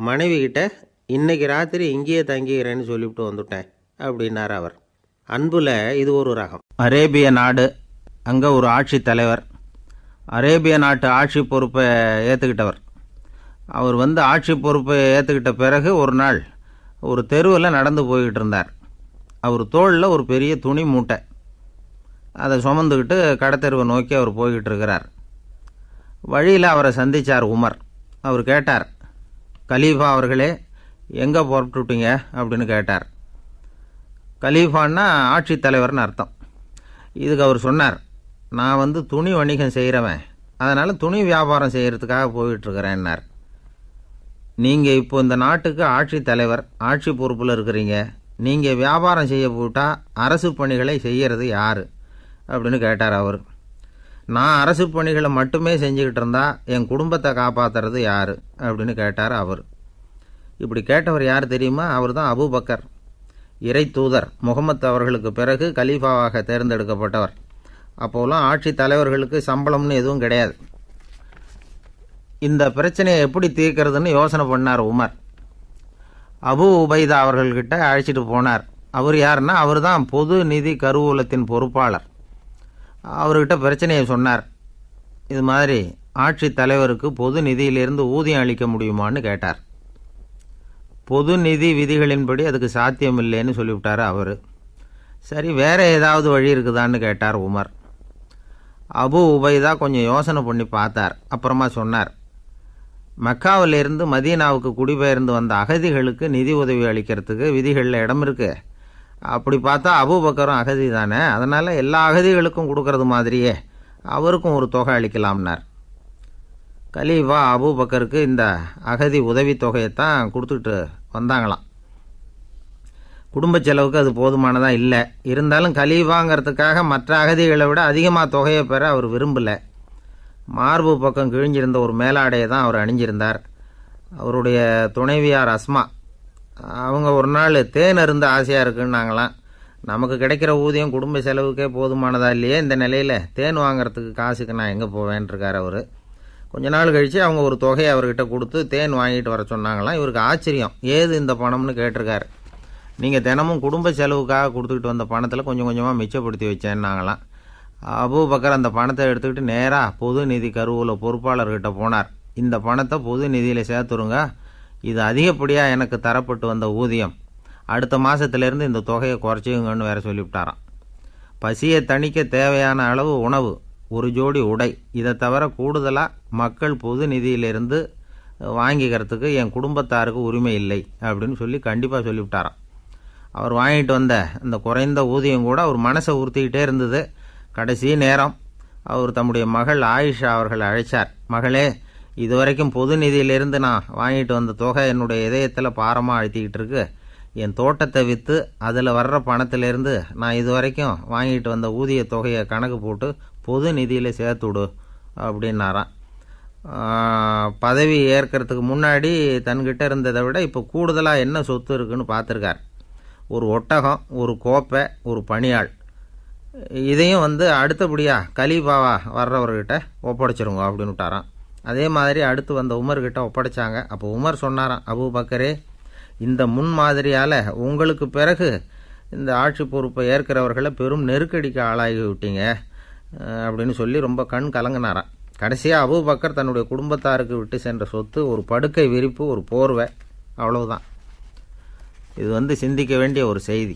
Speaker 1: மனைவிக்கிட்ட இன்றைக்கி ராத்திரி இங்கேயே தங்கிக்கிறேன்னு சொல்லிவிட்டு வந்துவிட்டேன் அப்படின்னார் அவர். அன்பில் இது ஒரு ரகம். அரேபிய நாடு, அங்கே ஒரு ஆட்சி தலைவர். அரேபிய நாட்டு ஆட்சி பொறுப்பை ஏற்றுக்கிட்டவர். அவர் ஆட்சி பொறுப்பை ஏற்றுக்கிட்ட பிறகு ஒரு நாள் ஒரு தெருவில் நடந்து போய்கிட்டு இருந்தார். அவர் தோளில் ஒரு பெரிய துணி மூட்டை, அதை சுமந்துக்கிட்டு கடத்தெருவை நோக்கி அவர் போய்கிட்டு இருக்கிறார். வழியில் அவரை சந்தித்தார் உமர். அவர் கேட்டார், கலீஃபா அவர்களே, எங்கே புறப்பட்டுட்டீங்க அப்படின்னு கேட்டார். கலீஃபான்னா ஆட்சித்தலைவர்னு அர்த்தம். இதுக்கு அவர் சொன்னார், நான் துணி வணிகம் செய்கிறவன், அதனால் துணி வியாபாரம் செய்கிறதுக்காக போயிட்டுருக்கிறேன்னார். நீங்கள் இப்போ இந்த நாட்டுக்கு ஆட்சித்தலைவர், ஆட்சி பொறுப்பில் இருக்கிறீங்க, நீங்கள் வியாபாரம் செய்ய போட்டால் அரசு பணிகளை செய்கிறது யார் அப்படின்னு கேட்டார் அவர். நான் அரசு பணிகளை மட்டுமே செஞ்சுக்கிட்டு இருந்தால் என் குடும்பத்தை காப்பாற்றுறது யார் அப்படின்னு கேட்டார் அவர். இப்படி கேட்டவர் யார் தெரியுமா? அவர் தான் அபூபக்கர், இறை தூதர் முகமது அவர்களுக்கு பிறகு கலீஃபாவாக தேர்ந்தெடுக்கப்பட்டவர். அப்போலாம் ஆட்சி தலைவர்களுக்கு சம்பளம்னு எதுவும் கிடையாது. இந்த பிரச்சனையை எப்படி தீர்க்கிறதுன்னு யோசனை பண்ணார் உமர். அபு உபைதா அவர்கள்கிட்ட அழைச்சிட்டு போனார். அவர் யாருன்னா, அவர் தான் பொது நிதி கருவூலத்தின் பொறுப்பாளர். அவர்கிட்ட பிரச்சனையை சொன்னார். இது மாதிரி ஆட்சி தலைவருக்கு பொது நிதியிலிருந்து ஊதியம் அளிக்க முடியுமான்னு கேட்டார். பொது நிதி விதிகளின்படி அதுக்கு சாத்தியம் இல்லைன்னு சொல்லிவிட்டார் அவர். சரி, வேறு ஏதாவது வழி இருக்குதான்னு கேட்டார் உமர். அபு உபைதா கொஞ்சம் யோசனை பண்ணி பார்த்தார். அப்புறமா சொன்னார், மக்காவிலிருந்து மதீனாவுக்கு குடிபெயர்ந்து வந்த அகதிகளுக்கு நிதி உதவி அளிக்கிறதுக்கு விதிகளில் இடம் இருக்குது. அப்படி பார்த்தா அபூபக்கரும் அகதி தானே, அதனால் எல்லா அகதிகளுக்கும் கொடுக்கறது மாதிரியே அவருக்கும் ஒரு தொகை அளிக்கலாம்னார். கலீஃபா அபூபக்கருக்கு இந்த அகதி உதவி தொகையைத்தான் கொடுத்துட்டு வந்தாங்களாம். குடும்ப செலவுக்கு அது போதுமானதாக இல்லை. இருந்தாலும் கலீஃபாங்கிறதுக்காக மற்ற அகதிகளை விட அதிகமாக தொகையை பெற அவர் விரும்பலை. மார்பு பக்கம் கிழிஞ்சிருந்த ஒரு மேலாடையை தான் அவர் அணிஞ்சிருந்தார். அவருடைய துணைவியார் அஸ்மா அவங்க ஒரு நாள் தேன் அருந்த ஆசையாக இருக்குன்னாங்களாம். நமக்கு கிடைக்கிற ஊதியம் குடும்ப செலவுக்கே போதுமானதா இல்லையே, இந்த நிலையில் தேன் வாங்கிறதுக்கு காசுக்கு நான் எங்கே போவேன்ருக்கார் அவர். கொஞ்ச நாள் கழித்து அவங்க ஒரு தொகையை அவர்கிட்ட கொடுத்து தேன் வாங்கிட்டு வர சொன்னாங்களாம். இவருக்கு ஆச்சரியம், ஏது இந்த பணம்னு கேட்டிருக்காரு. நீங்கள் தினமும் குடும்ப செலவுக்காக கொடுத்துக்கிட்டு வந்த பணத்தில் கொஞ்சம் கொஞ்சமாக மிச்சப்படுத்தி வச்சேன்னாங்களாம். அபூபக்கர் அந்த பணத்தை எடுத்துக்கிட்டு நேராக பொது நிதி கருவூல பொறுப்பாளர்கிட்ட போனார். இந்த பணத்தை பொது நிதியில் சேர்த்துருங்க, இது அதிகப்படியாக எனக்கு தரப்பட்டு வந்த ஊதியம், அடுத்த மாதத்துலேருந்து இந்த தொகையை குறைச்சிங்கன்னு வேற சொல்லிவிட்டாராம். பசியை தணிக்க தேவையான அளவு உணவு, ஒரு ஜோடி உடை, இதை தவிர கூடுதலாக மக்கள் பொது நிதியிலிருந்து வாங்கிக்கிறதுக்கு என் குடும்பத்தாருக்கு உரிமை இல்லை அப்படின்னு சொல்லி கண்டிப்பாக சொல்லிவிட்டாராம். அவர் வாங்கிட்டு வந்த அந்த குறைந்த ஊதியம் கூட அவர் மனசை உறுத்திக்கிட்டே இருந்தது. கடைசி நேரம் அவர் தம்முடைய மகள் ஆயிஷா அவர்களை அழைச்சார். மகளே, இதுவரைக்கும் பொது நிதியிலிருந்து நான் வாங்கிட்டு வந்த தொகை என்னுடைய இதயத்தில் பாரமாக அழுத்திக்கிட்டு இருக்கு. என் தோட்டத்தை விற்று அதில் வர்ற பணத்திலேருந்து நான் இதுவரைக்கும் வாங்கிட்டு வந்த ஊதிய தொகையை கணக்கு போட்டு பொது நிதியில் சேர்த்துவிடு அப்படின்னாராம். பதவி ஏற்கிறதுக்கு முன்னாடி தன்கிட்ட இருந்ததை விட இப்போ கூடுதலாக என்ன சொத்து இருக்குன்னு பார்த்துருக்கார். ஒரு ஒட்டகம், ஒரு கோப்பை, ஒரு பணியாள், இதையும் அடுத்தபடியாக கலீஃபாவா வர்றவர்கிட்ட ஒப்படைச்சிருங்க அப்படின்னு விட்டாராம். அதே மாதிரி அடுத்து வந்த உமர்கிட்ட ஒப்படைச்சாங்க. அப்போ உமர் சொன்னாராம், அபூபக்கரே, இந்த முன்மாதிரியால் உங்களுக்கு பிறகு இந்த ஆட்சி பொறுப்பை ஏற்கிறவர்களை பெரும் நெருக்கடிக்கு ஆளாகி விட்டீங்க அப்படின்னு சொல்லி ரொம்ப கண் கலங்கினாராம். கடைசியாக அபூபக்கர் தன்னுடைய குடும்பத்தாருக்கு விட்டு சென்ற சொத்து ஒரு படுக்கை விரிப்பு, ஒரு போர்வை, அவ்வளவுதான். இது சிந்திக்க வேண்டிய ஒரு செய்தி.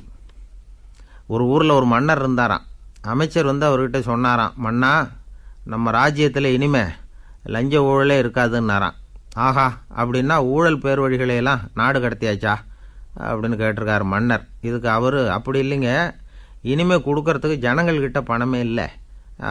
Speaker 1: ஒரு ஊரில் ஒரு மன்னர் இருந்தாராம். அமைச்சர் அவர்கிட்ட சொன்னாராம், மன்னா, நம்ம ராஜ்யத்தில் இனிமே லஞ்ச ஊழலே இருக்காதுன்னாராம். ஆஹா, அப்படின்னா ஊழல் பேர் வழிகளையெல்லாம் நாடு கடத்தியாச்சா அப்படின்னு கேட்டிருக்காரு மன்னர். இதுக்கு அவர், அப்படி இல்லைங்க, இனிமேல் கொடுக்கறதுக்கு ஜனங்கள்கிட்ட பணமே இல்லை,